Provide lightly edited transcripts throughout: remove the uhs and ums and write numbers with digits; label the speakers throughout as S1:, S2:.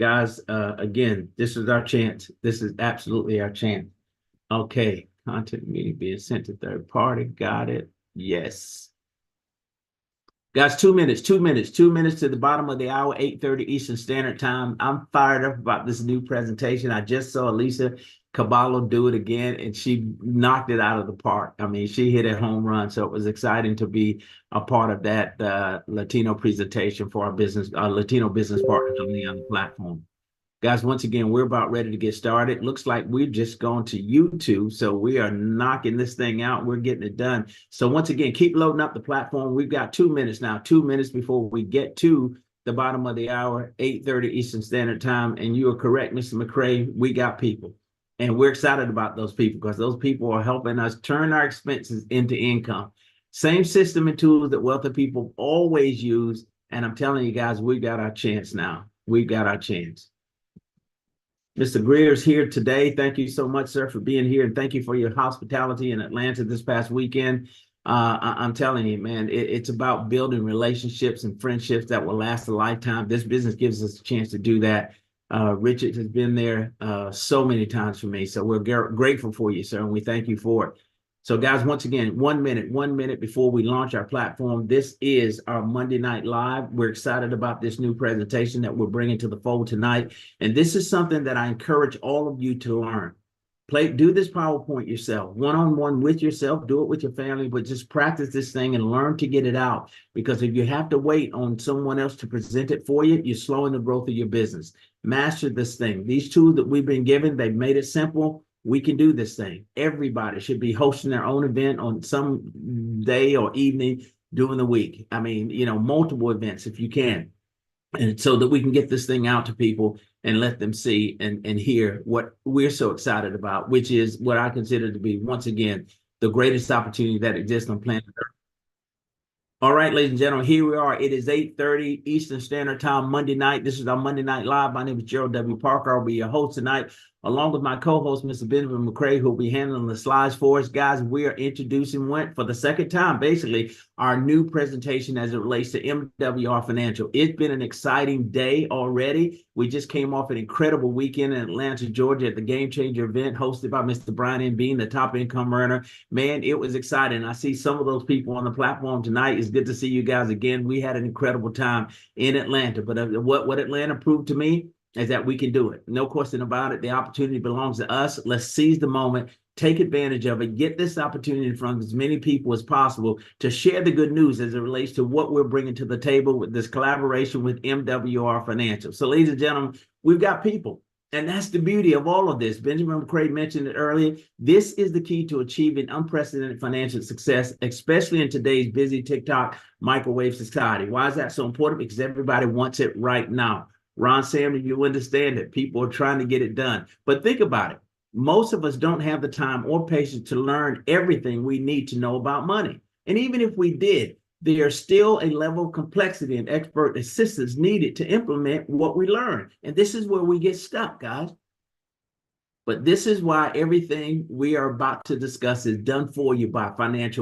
S1: Guys, again, this is our chance. This is absolutely our chance. Okay, content meeting being sent to third party. Got it. Yes. Guys, 2 minutes, 2 minutes, 2 minutes to the bottom of the hour, 8:30 Eastern Standard Time. I'm fired up about this new presentation. I just saw Lisa Caballo do it again, and she knocked it out of the park. I mean, she hit a home run. So it was exciting to be a part of that Latino presentation for our Latino business partners on the other platform. Guys, once again, we're about ready to get started. Looks like we've just gone to YouTube, so we are knocking this thing out. We're getting it done. So once again, keep loading up the platform. We've got 2 minutes now, 2 minutes before we get to the bottom of the hour, 8:30 Eastern Standard Time. And you are correct, Mr. McCray, we got people. And we're excited about those people because those people are helping us turn our expenses into income. Same system and tools that wealthy people always use. And I'm telling you guys, we got our chance now. We've got our chance. Mr. Greer's here today. Thank you so much, sir, for being here. And thank you for your hospitality in Atlanta this past weekend. I'm telling you, man, it's about building relationships and friendships that will last a lifetime. This business gives us a chance to do that. Richard has been there so many times for me. So we're grateful for you, sir, and we thank you for it. So guys, once again, 1 minute before we launch our platform. This is our Monday Night Live. We're excited about this new presentation that we're bringing to the fold tonight. And this is something that I encourage all of you to learn. Do this PowerPoint yourself, one-on-one with yourself, do it with your family, but just practice this thing and learn to get it out. Because if you have to wait on someone else to present it for you, you're slowing the growth of your business. Master this thing. These tools that we've been given, they've made it simple. We can do this thing. Everybody should be hosting their own event on some day or evening during the week. I mean, multiple events if you can. And so that we can get this thing out to people and let them see and hear what we're so excited about, which is what I consider to be, once again, the greatest opportunity that exists on planet Earth. All right, ladies and gentlemen, here we are. It is 8:30 Eastern Standard Time, Monday night. This is our Monday Night Live. My name is Gerald W. Parker. I'll be your host tonight, along with my co-host, Mr. Benjamin McCray, who will be handling the slides for us. Guys, we are introducing, for the second time, basically, our new presentation as it relates to MWR Financial. It's been an exciting day already. We just came off an incredible weekend in Atlanta, Georgia at the Game Changer event hosted by Mr. Brian M. Bean, the top income earner. Man, it was exciting. I see some of those people on the platform tonight. It's good to see you guys again. We had an incredible time in Atlanta. But what Atlanta proved to me is that we can do it. No question about it. The opportunity belongs to us. Let's seize the moment, take advantage of it, get this opportunity in front of as many people as possible to share the good news as it relates to what we're bringing to the table with this collaboration with MWR Financial. So, ladies and gentlemen, we've got people. And that's the beauty of all of this. Benjamin McCray mentioned it earlier. This is the key to achieving unprecedented financial success, especially in today's busy TikTok microwave society. Why is that so important? Because everybody wants it right now. Ron Samuel, you understand that people are trying to get it done. But think about it. Most of us don't have the time or patience to learn everything we need to know about money. And even if we did, there's still a level of complexity and expert assistance needed to implement what we learn. And this is where we get stuck, guys. But this is why everything we are about to discuss is done for you by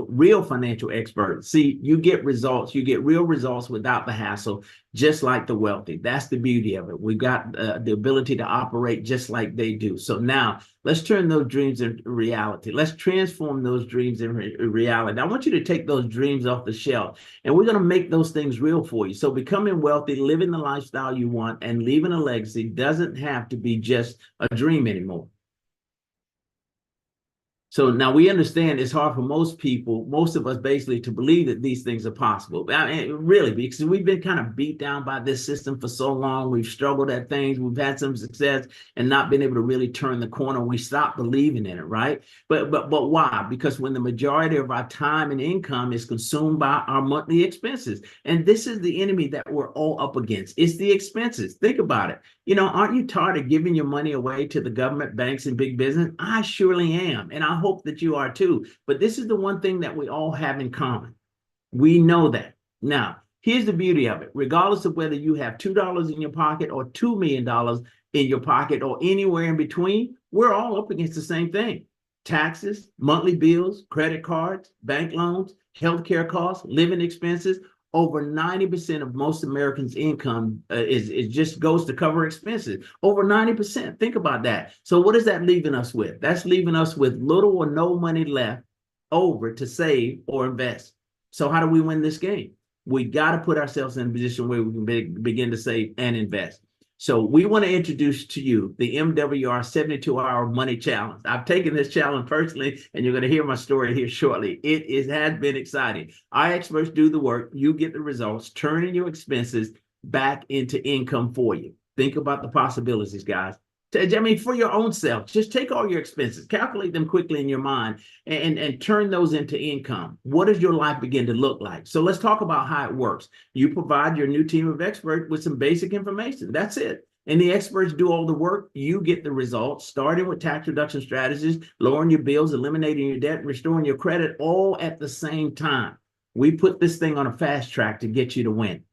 S1: real financial experts. See, you get results, you get real results without the hassle, just like the wealthy. That's the beauty of it. We've got the ability to operate just like they do. So now let's turn those dreams into reality. Let's transform those dreams into reality. I want you to take those dreams off the shelf, and we're going to make those things real for you. So becoming wealthy, living the lifestyle you want, and leaving a legacy doesn't have to be just a dream anymore. So now we understand it's hard for most people, most of us basically, to believe that these things are possible. I mean, really, because we've been kind of beat down by this system for so long. We've struggled at things. We've had some success and not been able to really turn the corner. We stopped believing in it, right? But why? Because when the majority of our time and income is consumed by our monthly expenses. And this is the enemy that we're all up against. It's the expenses. Think about it. Aren't you tired of giving your money away to the government, banks, and big business? I surely am. And I hope that you are too. But this is the one thing that we all have in common. We know that. Now, here's the beauty of it. Regardless of whether you have $2 in your pocket or $2 million in your pocket or anywhere in between, we're all up against the same thing. Taxes, monthly bills, credit cards, bank loans, healthcare costs, living expenses. Over 90% of most Americans' income is just goes to cover expenses. Over 90%. Think about that. So what is that leaving us with? That's leaving us with little or no money left over to save or invest. So how do we win this game? We got to put ourselves in a position where we can begin to save and invest. So we want to introduce to you the MWR 72-hour money challenge. I've taken this challenge personally, and you're going to hear my story here shortly. It has been exciting. Our experts do the work. You get the results, turning your expenses back into income for you. Think about the possibilities, guys. I mean, for your own self, just take all your expenses, calculate them quickly in your mind, and turn those into income. What does your life begin to look like? So let's talk about how it works. You provide your new team of experts with some basic information. That's it. And the experts do all the work. You get the results, starting with tax reduction strategies, lowering your bills, eliminating your debt, restoring your credit, all at the same time. We put this thing on a fast track to get you to win.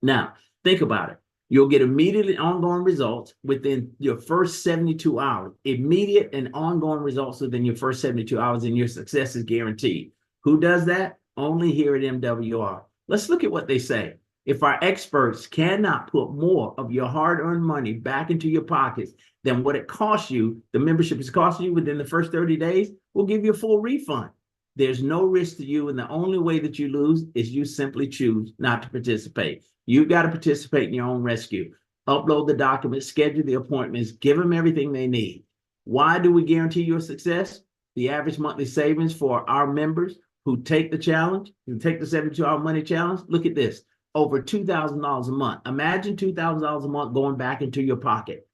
S1: Now, think about it. You'll get immediate ongoing results within your first 72 hours. Immediate and ongoing results within your first 72 hours, and your success is guaranteed. Who does that? Only here at MWR. Let's look at what they say. If our experts cannot put more of your hard-earned money back into your pockets than what it costs you, the membership is costing you within the first 30 days, we'll give you a full refund. There's no risk to you, and the only way that you lose is you simply choose not to participate. You've got to participate in your own rescue. Upload the documents, schedule the appointments, give them everything they need. Why do we guarantee your success? The average monthly savings for our members who take the challenge, who take the 72-hour money challenge, look at this, over $2,000 a month. Imagine $2,000 a month going back into your pocket.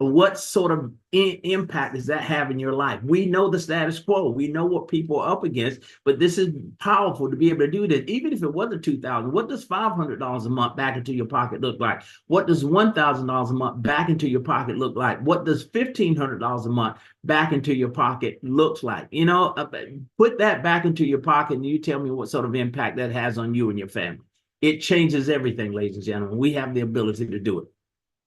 S1: What sort of impact does that have in your life? We know the status quo. We know what people are up against, but this is powerful to be able to do this. Even if it wasn't $2,000, what does $500 a month back into your pocket look like? What does $1,000 a month back into your pocket look like? What does $1,500 a month back into your pocket looks like? You know, put that back into your pocket and you tell me what sort of impact that has on you and your family. It changes everything, ladies and gentlemen. We have the ability to do it.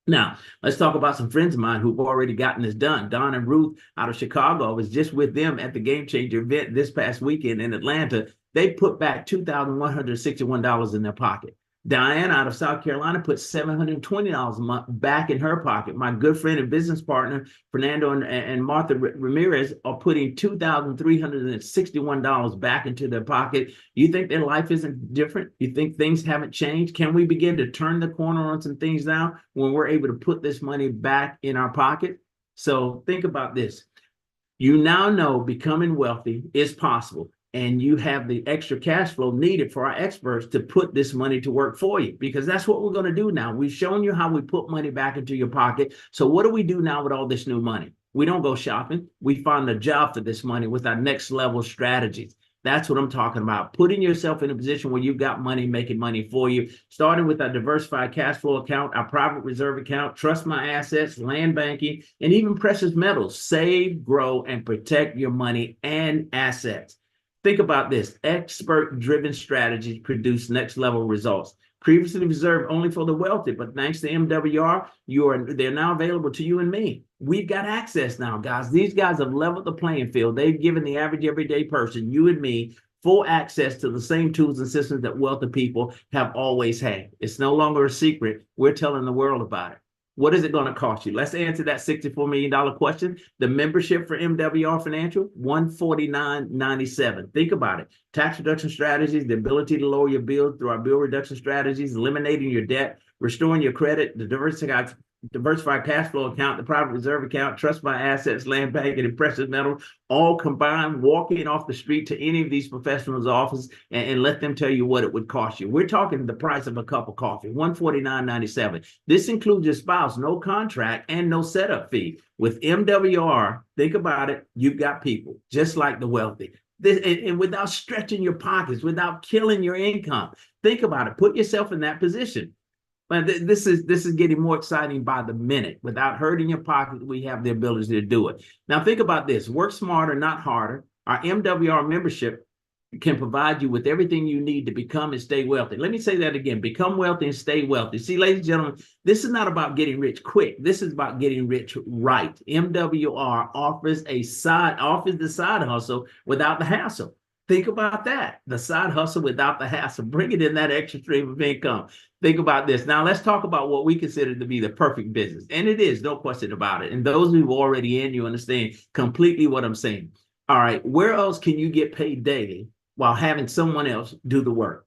S1: Now, let's talk about some friends of mine who've already gotten this done. Don and Ruth out of Chicago. I was just with them at the Game Changer event this past weekend in Atlanta. They put back $2,161 in their pocket. Diane out of South Carolina put $720 a month back in her pocket. My good friend and business partner, Fernando and Martha Ramirez, are putting $2,361 back into their pocket. You think their life isn't different? You think things haven't changed? Can we begin to turn the corner on some things now when we're able to put this money back in our pocket? So think about this. You now know becoming wealthy is possible, and you have the extra cash flow needed for our experts to put this money to work for you, because that's what we're going to do now. We've shown you how we put money back into your pocket. So what do we do now with all this new money? We don't go shopping. We find a job for this money with our next level strategies. That's what I'm talking about. Putting yourself in a position where you've got money making money for you, starting with our diversified cash flow account, our private reserve account, trust my assets, land banking, and even precious metals. Save, grow, and protect your money and assets. Think about this. Expert-driven strategies produce next-level results. Previously reserved only for the wealthy, but thanks to MWR, they're now available to you and me. We've got access now, guys. These guys have leveled the playing field. They've given the average everyday person, you and me, full access to the same tools and systems that wealthy people have always had. It's no longer a secret. We're telling the world about it. What is it going to cost you? Let's answer that $64 million question. The membership for MWR Financial, $149.97. Think about it. Tax reduction strategies, the ability to lower your bills through our bill reduction strategies, eliminating your debt, restoring your credit, the diversified cash flow account, the private reserve account, trust my assets, land banking, and precious metals, all combined, walking off the street to any of these professionals' offices and let them tell you what it would cost you. We're talking the price of a cup of coffee, $149.97. This includes your spouse, no contract, and no setup fee. With MWR, think about it, you've got people just like the wealthy. And without stretching your pockets, without killing your income. Think about it. Put yourself in that position. But this is getting more exciting by the minute. Without hurting your pocket, we have the ability to do it. Now think about this. Work smarter, not harder. Our MWR membership can provide you with everything you need to become and stay wealthy. Let me say that again. Become wealthy and stay wealthy. See, ladies and gentlemen, this is not about getting rich quick. This is about getting rich right. MWR offers the side hustle without the hassle. Think about that. The side hustle without the hassle, bringing in that extra stream of income. Think about this. Now, let's talk about what we consider to be the perfect business. And it is, no question about it. And those who've already in, you understand completely what I'm saying. All right. Where else can you get paid daily while having someone else do the work?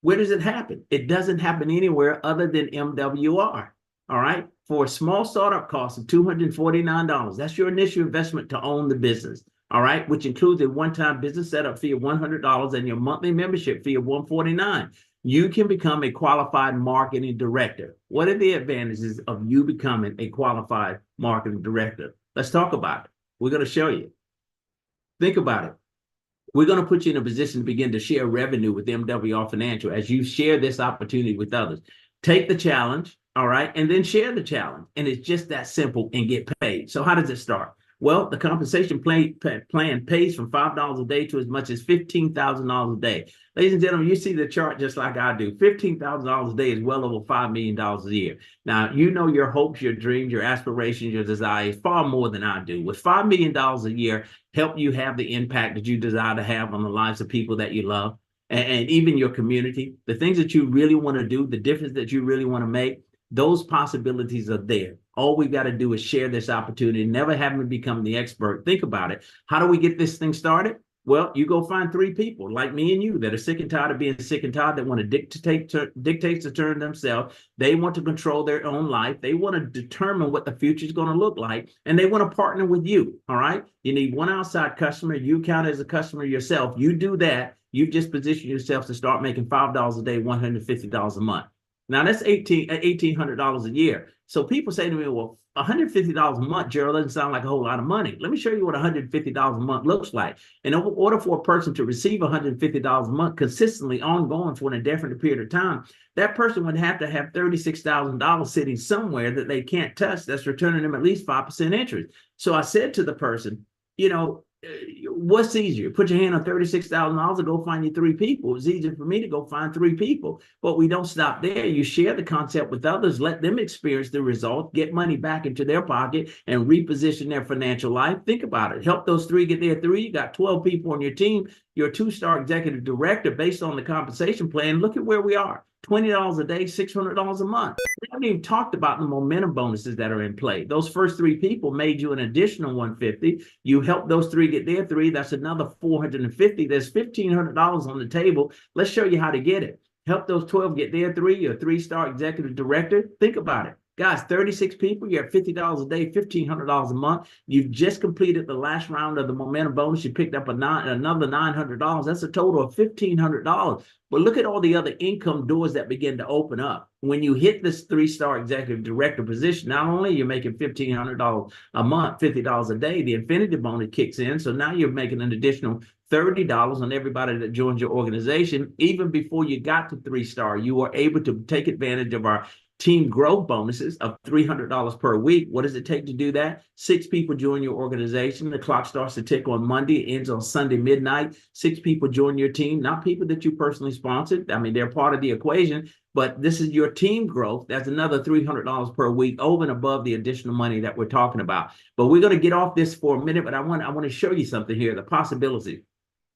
S1: Where does it happen? It doesn't happen anywhere other than MWR. All right. For a small startup cost of $249, that's your initial investment to own the business. All right, which includes a one-time business setup fee of $100 and your monthly membership fee of $149. You can become a qualified marketing director. What are the advantages of you becoming a qualified marketing director? Let's talk about it. We're going to show you. Think about it. We're going to put you in a position to begin to share revenue with MWR Financial as you share this opportunity with others. Take the challenge, all right, and then share the challenge. And it's just that simple and get paid. So how does it start? Well, the compensation plan pays from $5 a day to as much as $15,000 a day. Ladies and gentlemen, you see the chart just like I do. $15,000 a day is well over $5 million a year. Now, you know your hopes, your dreams, your aspirations, your desires far more than I do. With $5 million a year, help you have the impact that you desire to have on the lives of people that you love and even your community, the things that you really want to do, the difference that you really want to make. Those possibilities are there. All we got to do is share this opportunity, never having to become the expert. Think about it. How do we get this thing started? Well, you go find 3 people like me and you that are sick and tired of being sick and tired, that want to dictate the turn themselves. They want to control their own life. They want to determine what the future is going to look like, and they want to partner with you. All right. You need one outside customer. You count as a customer yourself. You do that. You just position yourself to start making $5 a day, $150 a month. Now that's $1,800 a year. So people say to me, well, $150 a month, Gerald, doesn't sound like a whole lot of money. Let me show you what $150 a month looks like. In order for a person to receive $150 a month consistently ongoing for an indefinite period of time, that person would have to have $36,000 sitting somewhere that they can't touch that's returning them at least 5% interest. So I said to the person, what's easier? Put your hand on $36,000 and go find you 3 people. It's easier for me to go find 3 people, but we don't stop there. You share the concept with others, let them experience the result, get money back into their pocket and reposition their financial life. Think about it. Help those 3 get their 3. You got 12 people on your team. You're a 2-star executive director based on the compensation plan. Look at where we are. $20 a day, $600 a month. We haven't even talked about the momentum bonuses that are in play. Those first 3 people made you an additional $150. You helped those 3 get their 3. That's another $450. There's $1,500 on the table. Let's show you how to get it. Help those 12 get their 3. You're a 3-star executive director. Think about it. Guys, 36 people, you're at $50 a day, $1,500 a month. You've just completed the last round of the momentum bonus. You picked up another $900. That's a total of $1,500. But look at all the other income doors that begin to open up. When you hit this 3-star executive director position, not only you're making $1,500 a month, $50 a day, the infinity bonus kicks in. So now you're making an additional $30 on everybody that joins your organization. Even before you got to 3-star, you were able to take advantage of our team growth bonuses of $300 per week. What does it take to do that? 6 people join your organization. The clock starts to tick on Monday, ends on Sunday midnight. 6 people join your team, not people that you personally sponsored. I mean, they're part of the equation, but this is your team growth. That's another $300 per week over and above the additional money that we're talking about. But we're going to get off this for a minute, but I want to show you something here, the possibility.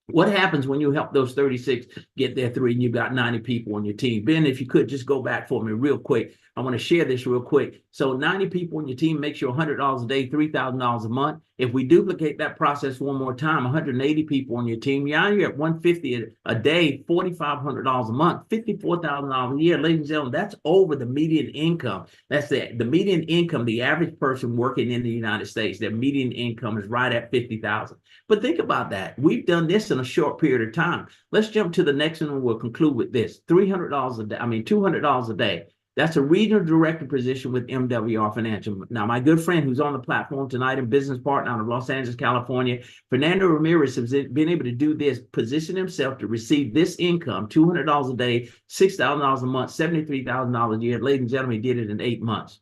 S1: What happens when you help those 36 get their 3 and you've got 90 people on your team? Ben, if you could just go back for me real quick. I want to share this real quick. So 90 people on your team makes you $100 a day, $3,000 a month. If we duplicate that process one more time, 180 people on your team, you're at $150 a day, $4,500 a month, $54,000 a year. Ladies and gentlemen, that's over the median income. That's the median income, the average person working in the United States, their median income is right at $50,000. But think about that. We've done this in a short period of time. Let's jump to the next one and we'll conclude with this. $200 a day. That's a regional director position with MWR Financial. Now, my good friend who's on the platform tonight and business partner out of Los Angeles, California, Fernando Ramirez, has been able to do this, position himself to receive this income, $200 a day, $6,000 a month, $73,000 a year. Ladies and gentlemen, he did it in 8 months.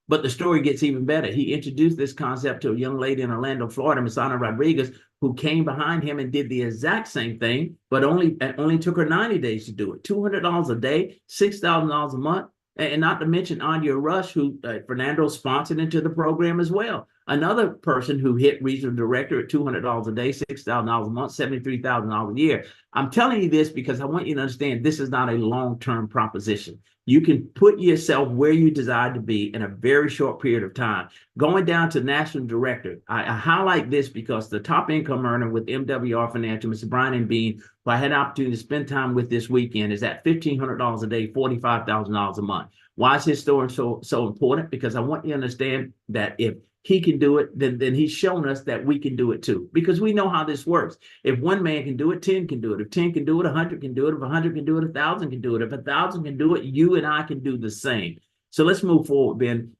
S1: But the story gets even better. He introduced this concept to a young lady in Orlando, Florida, Missionary Rodriguez, who came behind him and did the exact same thing, but only took her 90 days to do it. $200 a day, $6,000 a month. And not to mention Anya Rush, who Fernando sponsored into the program as well. Another person who hit regional director at $200 a day, $6,000 a month, $73,000 a year. I'm telling you this because I want you to understand this is not a long-term proposition. You can put yourself where you desire to be in a very short period of time. Going down to national director, I highlight this because the top income earner with MWR Financial, Mr. Brian Bean, who I had an opportunity to spend time with this weekend, is at $1,500 a day, $45,000 a month. Why is his story so important? Because I want you to understand that if he can do it, then he's shown us that we can do it too. Because we know how this works. If one man can do it, 10 can do it. If 10 can do it, 100 can do it. If 100 can do it, 1,000 can do it. If 1,000 can do it, you and I can do the same. So let's move forward, Ben,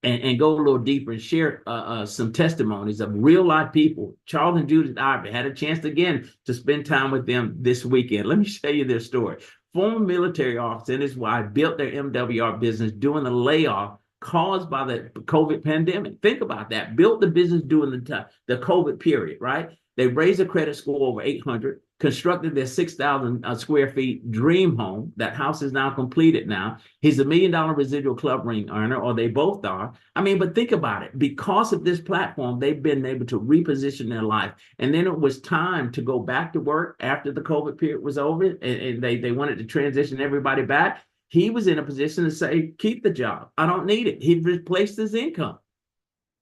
S1: and go a little deeper and share some testimonies of real life people. Charles and Judith Ivory had a chance again to spend time with them this weekend. Let me show you their story. Former military officer and his wife built their MWR business during the layoff caused by the COVID pandemic. Think about that. Built the business during the COVID period, right? They raised a credit score over 800, constructed their 6,000 square feet dream home. That house is now completed now. He's a $1 million residual club ring earner, or they both are. I mean, but think about it. Because of this platform, they've been able to reposition their life. And then it was time to go back to work after the COVID period was over, and they wanted to transition everybody back. He was in a position to say, keep the job. I don't need it. He replaced his income.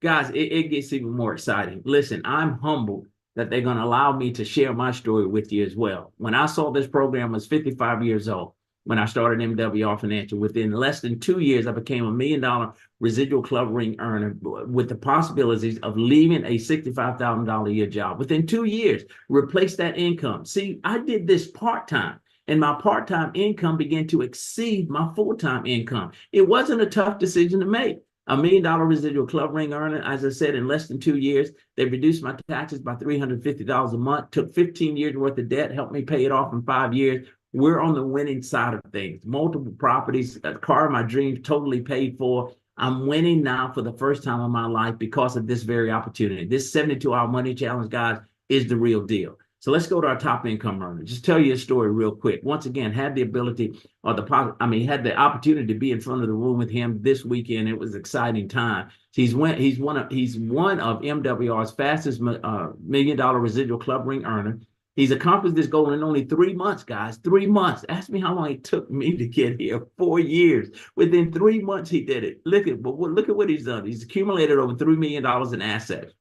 S1: Guys, it gets even more exciting. Listen, I'm humbled that they're going to allow me to share my story with you as well. When I saw this program, I was 55 years old when I started MWR Financial. Within less than 2 years, I became a $1 million residual club ring earner with the possibilities of leaving a $65,000 a year job. Within 2 years, replace that income. See, I did this part-time, and my part-time income began to exceed my full-time income. It wasn't a tough decision to make. A $1 million residual club ring earner, as I said, in less than 2 years, they reduced my taxes by $350 a month, took 15 years worth of debt, helped me pay it off in 5 years. We're on the winning side of things. Multiple properties, a car of my dreams, totally paid for. I'm winning now for the first time in my life because of this very opportunity. This 72-hour money challenge, guys, is the real deal. So let's go to our top income earner. Just tell you a story real quick. Once again, had the ability or had the opportunity to be in front of the room with him this weekend. It was an exciting time. He's one of MWR's fastest $1 million residual club ring earner. He's accomplished this goal in only 3 months, guys. 3 months. Ask me how long it took me to get here. 4 years. Within 3 months, he did it. Look at what he's done. He's accumulated over $3 million in assets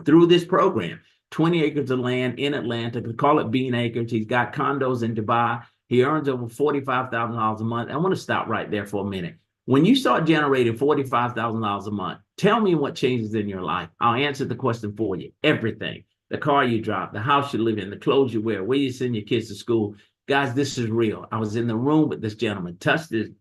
S1: through this program. 20 acres of land in Atlanta. We call it Bean Acres. He's got condos in Dubai. He earns over $45,000 a month. I want to stop right there for a minute. When you start generating $45,000 a month, tell me what changes in your life. I'll answer the question for you. Everything. The car you drive, the house you live in, the clothes you wear, where you send your kids to school. Guys, this is real. I was in the room with this gentleman,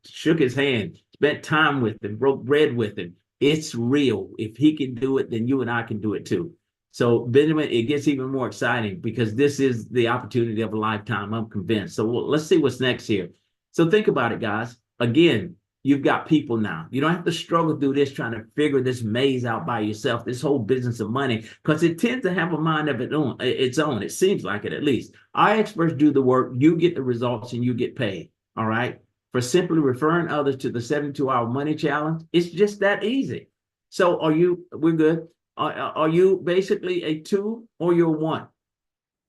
S1: shook his hand, spent time with him, broke bread with him. It's real. If he can do it, then you and I can do it too. So, Benjamin, it gets even more exciting because this is the opportunity of a lifetime. I'm convinced. So let's see what's next here. So think about it, guys. Again, you've got people now. You don't have to struggle through this trying to figure this maze out by yourself, this whole business of money, because it tends to have a mind of its own. It seems like it, at least. Our experts do the work. You get the results and you get paid. All right. For simply referring others to the 72-hour money challenge, it's just that easy. So we're good. Are you basically a 2 or you're 1?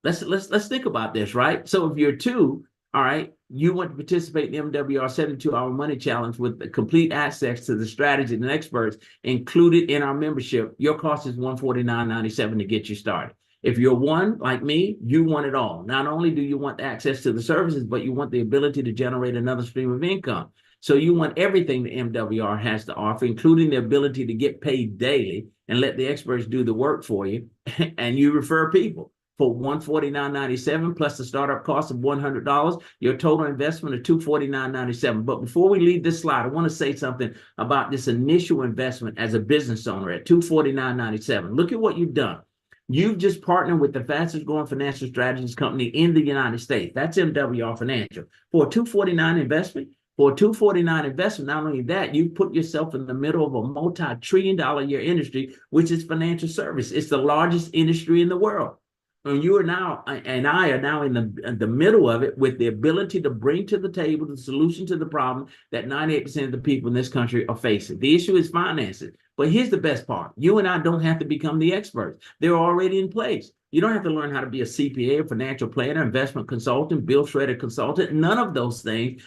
S1: Let's think about this, right? So if you're 2, all right, you want to participate in the MWR 72-hour money challenge with the complete access to the strategy and experts included in our membership. Your cost is $149.97 to get you started. If you're 1 like me, you want it all. Not only do you want access to the services, but you want the ability to generate another stream of income. So you want everything the MWR has to offer, including the ability to get paid daily and let the experts do the work for you. And you refer people for $149.97 plus the startup cost of $100, your total investment of $249.97. But before we leave this slide, I want to say something about this initial investment as a business owner at $249.97. Look at what you've done. You've just partnered with the fastest growing financial strategies company in the United States. That's MWR Financial. For a $249 investment, for a $249 investment, not only that, you put yourself in the middle of a multi-trillion-dollar a year industry, which is financial service. It's the largest industry in the world. And you are now, and I are now in the middle of it with the ability to bring to the table the solution to the problem that 98% of the people in this country are facing. The issue is finances. But here's the best part. You and I don't have to become the experts. They're already in place. You don't have to learn how to be a CPA, a financial planner, investment consultant, bill shredder consultant, none of those things.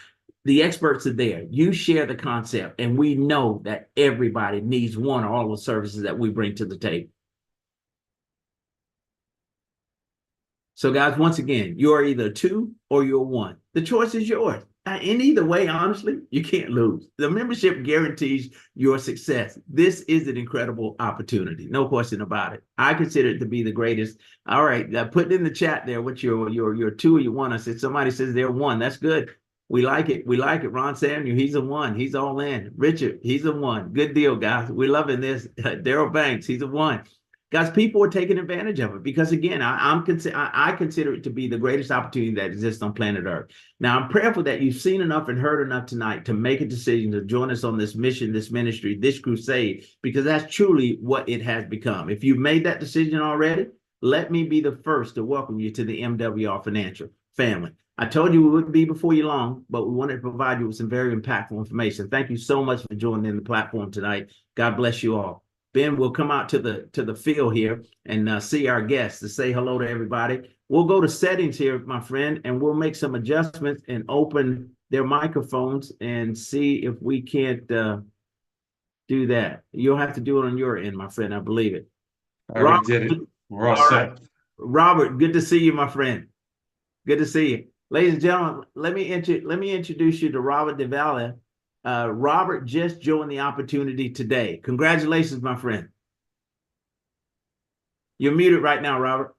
S1: The experts are there. You share the concept, and we know that everybody needs one or all the services that we bring to the table. So, guys, once again, you're either two or you're one. The choice is yours. In either way, honestly, you can't lose. The membership guarantees your success. This is an incredible opportunity. No question about it. I consider it to be the greatest. All right, put in the chat there what your two or your one. I said somebody says they're one. That's good. We like it. We like it. Ron Samuel, he's a one. He's all in. Richard, he's a one. Good deal, guys. We're loving this. Daryl Banks, he's a one. Guys, people are taking advantage of it because, again, I consider it to be the greatest opportunity that exists on planet Earth. Now, I'm prayerful that you've seen enough and heard enough tonight to make a decision to join us on this mission, this ministry, this crusade, because that's truly what it has become. If you've made that decision already, let me be the first to welcome you to the MWR Financial family. I told you we wouldn't be before you long, but we wanted to provide you with some very impactful information. Thank you so much for joining the platform tonight. God bless you all. Ben will come out to the field here and see our guests to say hello to everybody. We'll go to settings here, my friend, and we'll make some adjustments and open their microphones and see if we can't do that. You'll have to do it on your end, my friend. I believe it.
S2: I already did it. We're all set.
S1: Right. Robert, good to see you, my friend. Good to see you. Ladies and gentlemen, let me introduce you to Robert DeValle. Robert just joined the opportunity today. Congratulations, my friend. You're muted right now, Robert.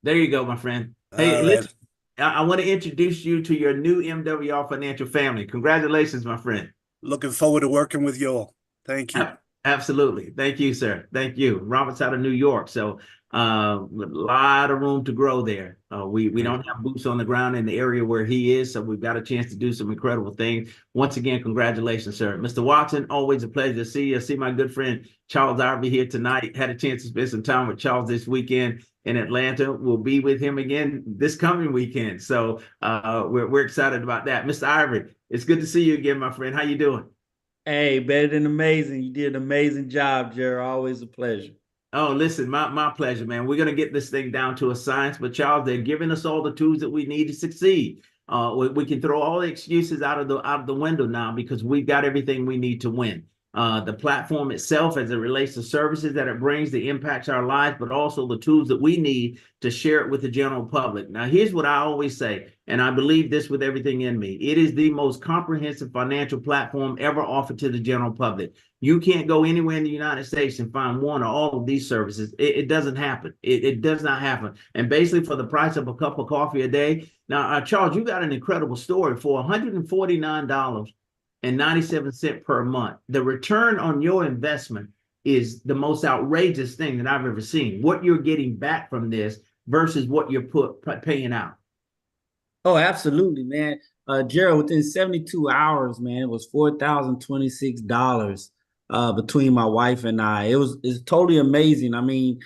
S1: There you go, my friend. Hey, listen, I want to introduce you to your new MWR Financial family. Congratulations, my friend.
S3: Looking forward to working with you all. Thank you.
S1: Absolutely. Thank you, sir. Thank you. Robert's out of New York, so a lot of room to grow there. We don't have boots on the ground in the area where he is, so we've got a chance to do some incredible things. Once again, congratulations, sir. Mr. Watson, always a pleasure to see you. See my good friend Charles Ivy here tonight. Had a chance to spend some time with Charles this weekend in Atlanta. We'll be with him again this coming weekend, so we're excited about that. Mr. Ivory, it's good to see you again, my friend. How you doing?
S4: Hey, better than amazing. You did an amazing job, Gerald. Always a pleasure.
S1: Oh, listen, my pleasure, man. We're going to get this thing down to a science, but Charles, they're giving us all the tools that we need to succeed. We can throw all the excuses out of the window now because we've got everything we need to win. The platform itself, as it relates to services that it brings, that impacts our lives, but also the tools that we need to share it with the general public. Now, here's what I always say, and I believe this with everything in me. It is the most comprehensive financial platform ever offered to the general public. You can't go anywhere in the United States and find one or all of these services. It doesn't happen. It does not happen. And basically for the price of a cup of coffee a day. Now, Charles, you got an incredible story. For $149.97 per month, the return on your investment is the most outrageous thing that I've ever seen. What you're getting back from this versus what you're paying out.
S4: Oh, absolutely, man. Gerald, within 72 hours, man, it was $4,026 between my wife and I. It's totally amazing. I mean,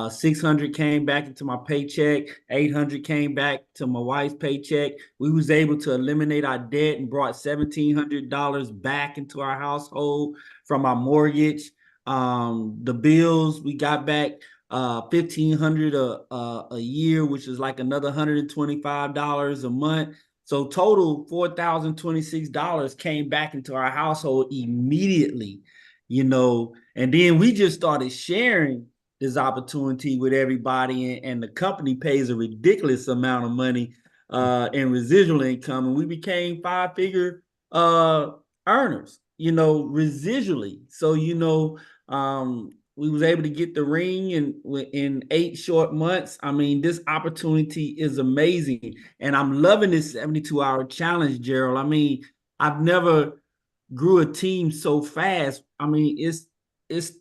S4: 600 came back into my paycheck, 800 came back to my wife's paycheck. We was able to eliminate our debt and brought $1,700 back into our household from our mortgage. The bills, we got back $1,500 a year, which is like another $125 a month. So total $4,026 came back into our household immediately, and then we just started sharing this opportunity with everybody, and the company pays a ridiculous amount of money in residual income, and we became five-figure earners, residually. So, we was able to get the ring in 8 short months. I mean, this opportunity is amazing, and I'm loving this 72-hour challenge, Gerald. I mean, I've never grew a team so fast. I mean, it's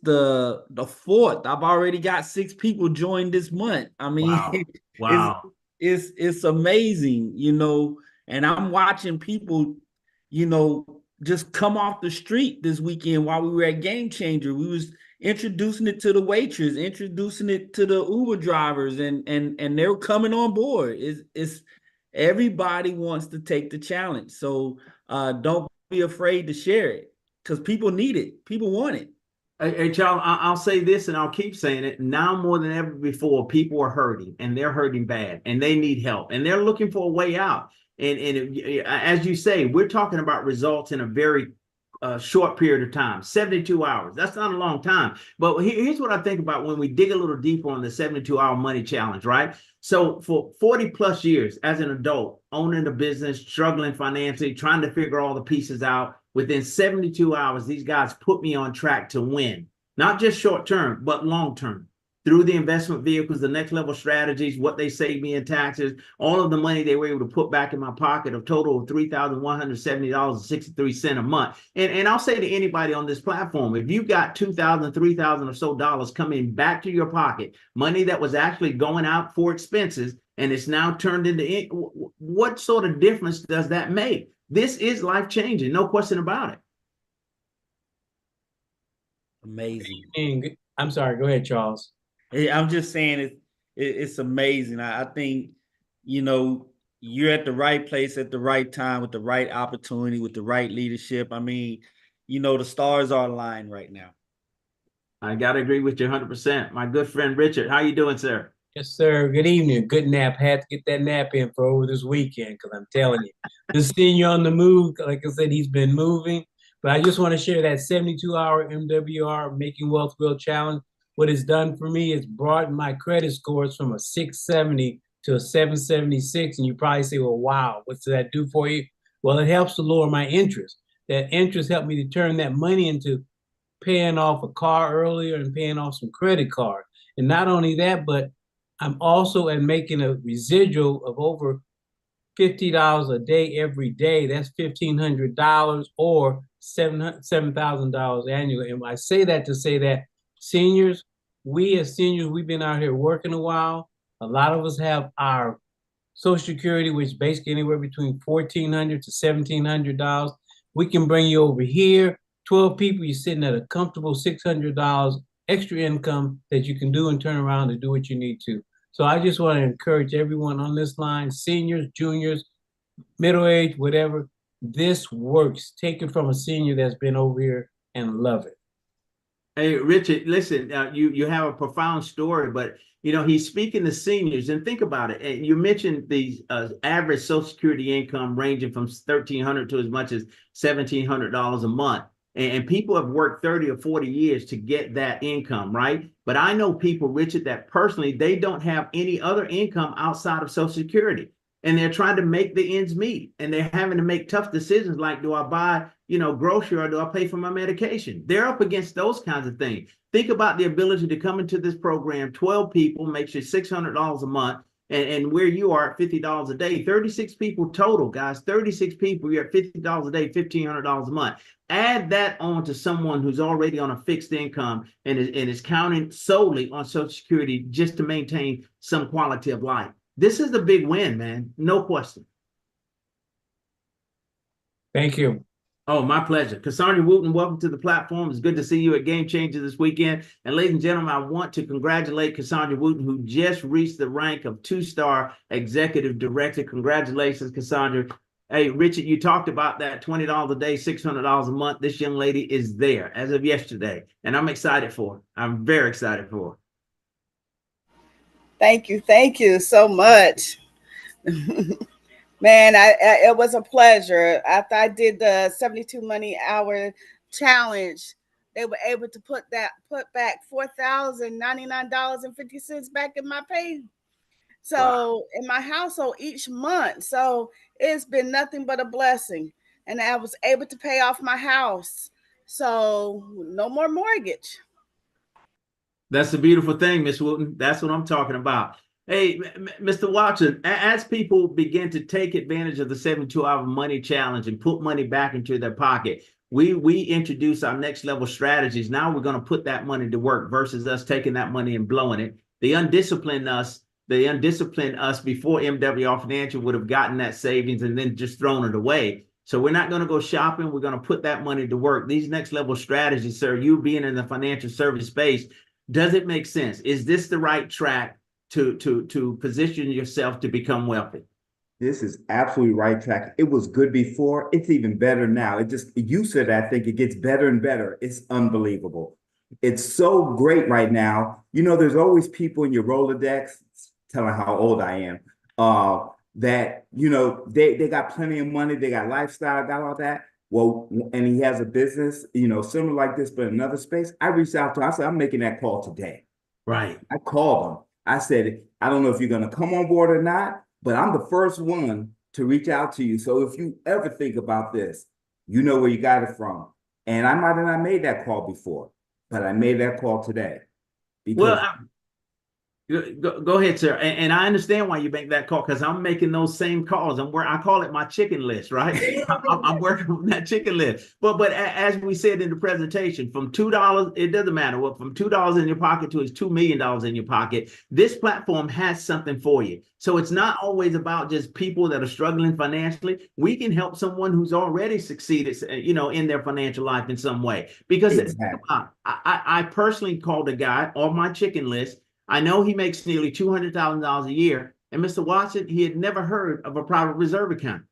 S4: the fourth. I've already got 6 people joined this month. I mean,
S1: wow.
S4: It's amazing, and I'm watching people, just come off the street this weekend while we were at Game Changer. We was introducing it to the waitress, introducing it to the Uber drivers, and they were coming on board. It's everybody wants to take the challenge. So don't be afraid to share it, because people need it. People want it.
S1: Hey, Charles, I'll say this and I'll keep saying it. Now more than ever before, people are hurting, and they're hurting bad, and they need help, and they're looking for a way out. As you say, we're talking about results in a very short period of time, 72 hours. That's not a long time. But here's what I think about when we dig a little deeper on the 72-hour money challenge, right? So for 40 plus years as an adult, owning a business, struggling financially, trying to figure all the pieces out, within 72 hours, these guys put me on track to win, not just short term, but long term. Through the investment vehicles, the next level strategies, what they saved me in taxes, all of the money they were able to put back in my pocket, of total of $3,170.63 a month. And I'll say to anybody on this platform, if you've got $2,000, $3,000 or so dollars coming back to your pocket, money that was actually going out for expenses, and it's now turned into, what sort of difference does that make? This is life changing, no question about it.
S4: Amazing.
S5: I'm sorry, go ahead, Charles.
S4: I'm just saying it's amazing. I think, you're at the right place at the right time with the right opportunity, with the right leadership. I mean, the stars are aligned right now.
S1: I got to agree with you 100%. My good friend, Richard, how you doing, sir?
S5: Yes, sir. Good evening. Good nap. Had to get that nap in for over this weekend, because I'm telling you, this senior on the move, like I said, he's been moving. But I just want to share that 72-hour MWR Making Wealth Real Challenge. What it's done for me is broadened my credit scores from a 670 to a 776. And you probably say, well, wow, what's that do for you? Well, it helps to lower my interest. That interest helped me to turn that money into paying off a car earlier and paying off some credit cards. And not only that, but I'm also making a residual of over $50 a day every day. That's $1,500 or $7,000 annually. And I say that to say that seniors, we as seniors, we've been out here working a while. A lot of us have our Social Security, which is basically anywhere between $1,400 to $1,700. We can bring you over here. 12 people, you're sitting at a comfortable $600 extra income that you can do and turn around and do what you need to. So I just want to encourage everyone on this line, seniors, juniors, middle age, whatever, this works. Take it from a senior that's been over here and love it.
S1: Hey, Richard, listen, you have a profound story, but he's speaking to seniors, and think about it. And you mentioned the average Social Security income ranging from $1,300 to as much as $1,700 a month. And people have worked 30 or 40 years to get that income, right? But I know people, Richard, that personally, they don't have any other income outside of Social Security. And they're trying to make the ends meet. And they're having to make tough decisions like, do I buy, grocery, or do I pay for my medication? They're up against those kinds of things. Think about the ability to come into this program, 12 people, makes you $600 a month. And where you are at $50 a day, 36 people total, guys, 36 people, you're at $50 a day, $1,500 a month. Add that on to someone who's already on a fixed income and is counting solely on Social Security just to maintain some quality of life. This is a big win, man. No question.
S5: Thank you.
S1: Oh, my pleasure. Cassandra Wooten, welcome to the platform. It's good to see you at Game Changer this weekend. And ladies and gentlemen, I want to congratulate Cassandra Wooten, who just reached the rank of 2-star executive director. Congratulations, Cassandra. Hey, Richard, you talked about that $20 a day, $600 a month. This young lady is there as of yesterday, and I'm excited for her. I'm very excited for her.
S6: Thank you so much. Man, it was a pleasure. After I did the 72 money hour challenge, they were able to put back $4,099.50 back in my pay. So wow. In my household each month. So it's been nothing but a blessing. And I was able to pay off my house. So no more mortgage.
S1: That's the beautiful thing, Miss Wooten. That's what I'm talking about. Hey, Mr. Watson, as people begin to take advantage of the 72-hour money challenge and put money back into their pocket, we introduce our next level strategies. Now we're going to put that money to work versus us taking that money and blowing it. They undisciplined us before MWR Financial would have gotten that savings and then just thrown it away. So we're not going to go shopping. We're going to put that money to work. These next level strategies, sir, you being in the financial service space, does it make sense? Is this the right track to position yourself to become wealthy?
S7: This is absolutely right track. It was good before. It's even better now. You said, I think it gets better and better. It's unbelievable. It's so great right now. You know, there's always people in your Rolodex telling how old I am. That, you know, they got plenty of money, they got lifestyle, got all that. Well, and he has a business, you know, similar like this, but in another space. I reached out to him. I said, I'm making that call today.
S1: Right.
S7: I called him. I said, I don't know if you're going to come on board or not, but I'm the first one to reach out to you. So if you ever think about this, you know where you got it from. And I might have not made that call before, but I made that call today. Because
S1: Go ahead, sir. And I understand why you make that call, because I'm making those same calls. I call it my chicken list, right? I'm working on that chicken list. But as we said in the presentation, from $2, it doesn't matter what, from $2 in your pocket to $2 million in your pocket, this platform has something for you. So it's not always about just people that are struggling financially. We can help someone who's already succeeded, you know, in their financial life in some way. Because
S7: exactly.
S1: I personally called a guy on my chicken list. I know he makes nearly $200,000 a year. And Mr. Watson, he had never heard of a private reserve account.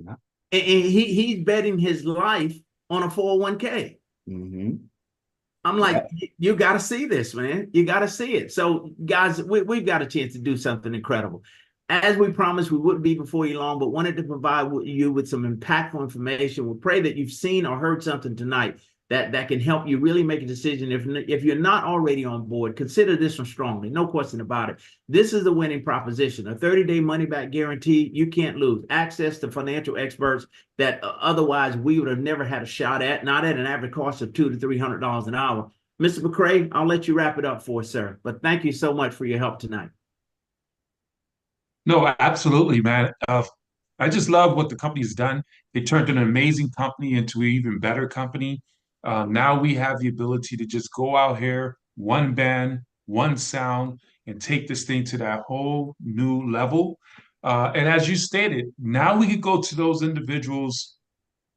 S7: Yeah.
S1: And he's betting his life on a 401k.
S7: Mm-hmm.
S1: I'm like, you got to see this, man. You got to see it. So, guys, we've got a chance to do something incredible. As we promised, we wouldn't be before you long, but wanted to provide you with some impactful information. We pray that you've seen or heard something tonight that can help you really make a decision. If you're not already on board, consider this one strongly. No question about it. This is the winning proposition. A 30-day money-back guarantee. You can't lose. Access to financial experts that otherwise we would have never had a shot at, not at an average cost of $200 to $300 an hour. Mr. McCray, I'll let you wrap it up for us, sir. But thank you so much for your help tonight.
S2: No, absolutely, man. I just love what the company's done. They turned an amazing company into an even better company. Now we have the ability to just go out here, one band, one sound, and take this thing to that whole new level. And as you stated, now we could go to those individuals,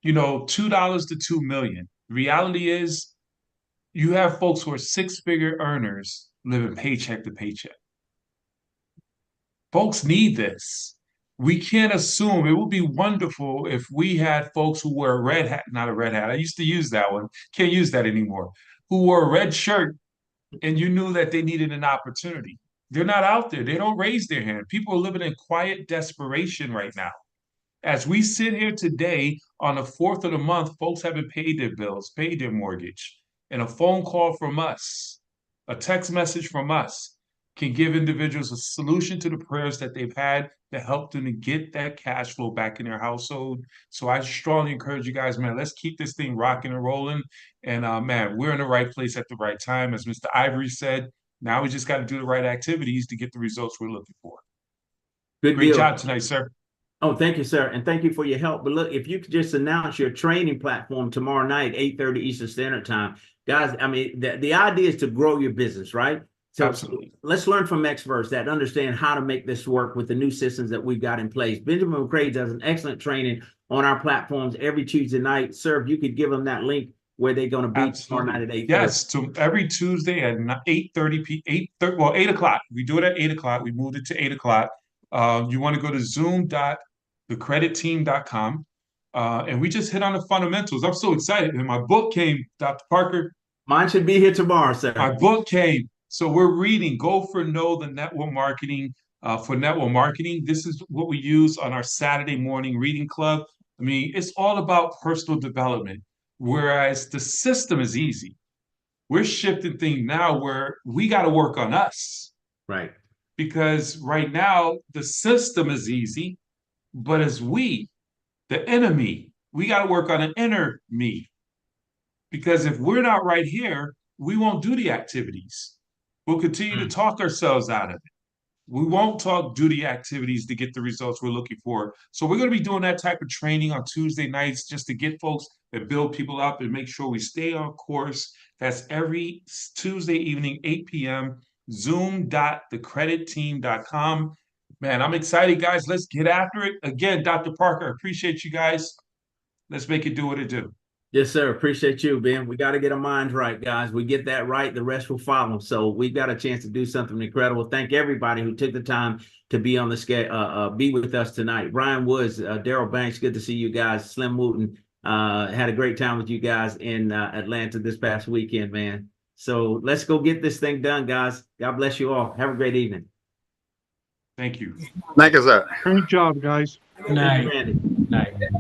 S2: you know, $2 to 2 million. The reality is, you have folks who are six-figure earners living paycheck to paycheck. Folks need this. We can't assume. It would be wonderful if we had folks who wear a red hat, not a red hat. I used to use that one. Can't use that anymore. Who wore a red shirt and you knew that they needed an opportunity. They're not out there. They don't raise their hand. People are living in quiet desperation right now. As we sit here today on the 4th of the month, folks haven't paid their bills, paid their mortgage. And a phone call from us, a text message from us, can give individuals a solution to the prayers that they've had to help them to get that cash flow back in their household. So I strongly encourage you guys, man, let's keep this thing rocking and rolling. And man, we're in the right place at the right time. As Mr. Ivory said, now we just got to do the right activities to get the results we're looking for.
S1: Great
S2: job tonight, sir.
S1: Oh, thank you, sir. And thank you for your help. But look, if you could just announce your training platform tomorrow night, 8:30 Eastern Standard Time. Guys, I mean, the idea is to grow your business, right? So
S2: Absolutely.
S1: Let's learn from experts that understand how to make this work with the new systems that we've got in place. Benjamin McCray does an excellent training on our platforms every Tuesday night. Sir, if you could give them that link where they're going to be tomorrow night at 8:30.
S2: Yes, so every Tuesday at 8 o'clock. We do it at 8 o'clock. We moved it to 8 o'clock. You want to go to zoom.thecreditteam.com. And we just hit on the fundamentals. I'm so excited. And my book came, Dr. Parker.
S1: Mine should be here tomorrow, sir.
S2: My book came. So we're reading Go for Know the Network Marketing for Network Marketing. This is what we use on our Saturday morning reading club. I mean, it's all about personal development, whereas the system is easy. We're shifting things now where we got to work on us.
S1: Right.
S2: Because right now the system is easy, but as we, the enemy, we got to work on an inner me. Because if we're not right here, we won't do the activities. We'll continue to talk ourselves out of it. We won't do the activities to get the results we're looking for. So we're going to be doing that type of training on Tuesday nights just to get folks that build people up and make sure we stay on course. That's every Tuesday evening, 8 p.m., zoom.thecreditteam.com. Man, I'm excited, guys. Let's get after it. Again, Dr. Parker, I appreciate you guys. Let's make it do what it do.
S1: Yes, sir. Appreciate you, Ben. We got to get our minds right, guys. We get that right, the rest will follow. So we've got a chance to do something incredible. Thank everybody who took the time to be on the scale, be with us tonight. Brian Woods, Daryl Banks, good to see you guys. Slim Wooten, had a great time with you guys in Atlanta this past weekend, man. So let's go get this thing done, guys. God bless you all. Have a great evening.
S2: Thank you.
S8: Thank you, sir.
S3: Great job, guys.
S5: Good night.
S1: Randy.
S5: Night.